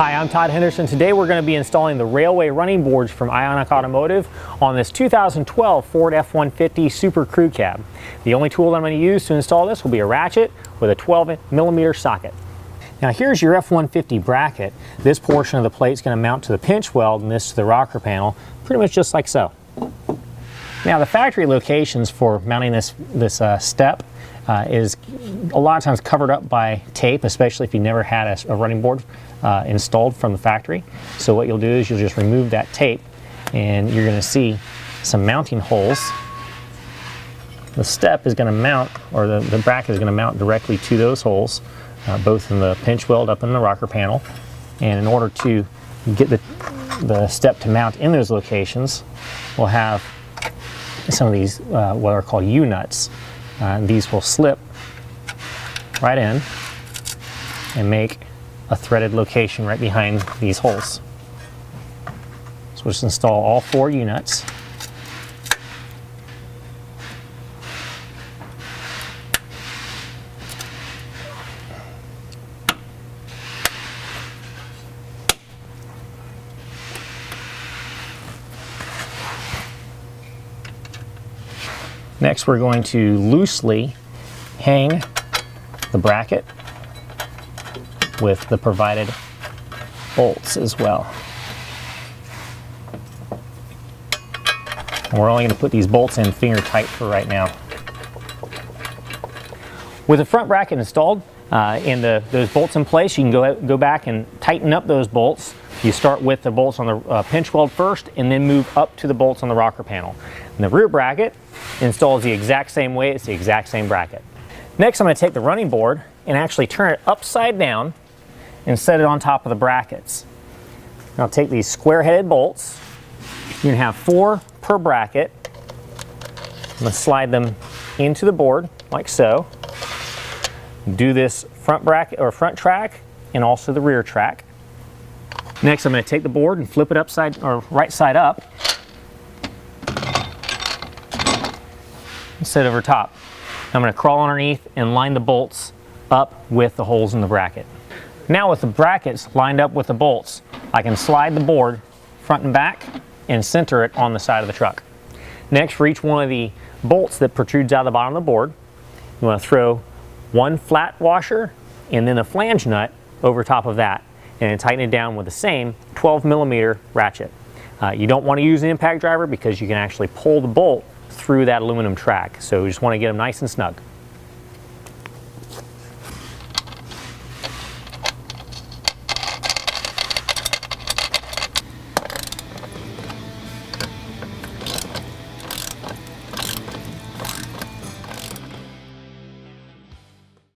Hi, I'm Todd Henderson. Today we're going to be installing the railway running boards from Ionic Automotive on this 2012 Ford F-150 Super Crew Cab. The only tool that I'm going to use to install this will be a ratchet with a 12mm socket. Now here's your F-150 bracket. This portion of the plate is going to mount to the pinch weld and this to the rocker panel, pretty much just like so. Now the factory locations for mounting this step is a lot of times covered up by tape, especially if you never had a running board installed from the factory. So what you'll do is you'll just remove that tape and you're going to see some mounting holes. The step is going to mount, or the bracket is going to mount directly to those holes, both in the pinch weld up in the rocker panel. And in order to get the step to mount in those locations, we'll have some of these what are called U-nuts. These will slip right in and make a threaded location right behind these holes. So we'll just install all 4 U-nuts. Next, we're going to loosely hang the bracket with the provided bolts as well. And we're only going to put these bolts in finger tight for right now. With the front bracket installed and those bolts in place, you can go back and tighten up those bolts. You start with the bolts on the pinch weld first and then move up to the bolts on the rocker panel. And the rear bracket installs the exact same way. It's the exact same bracket. Next, I'm going to take the running board and actually turn it upside down and set it on top of the brackets. Now take these square-headed bolts. You're going to have 4 per bracket. I'm going to slide them into the board like so. Do this front bracket or front track and also the rear track. Next, I'm going to take the board and flip it upside or right side up and set it over top. I'm going to crawl underneath and line the bolts up with the holes in the bracket. Now with the brackets lined up with the bolts, I can slide the board front and back and center it on the side of the truck. Next, for each one of the bolts that protrudes out of the bottom of the board, you want to throw 1 flat washer and then a flange nut over top of that, and then tighten it down with the same 12mm ratchet. You don't want to use an impact driver because you can actually pull the bolt through that aluminum track, so you just want to get them nice and snug.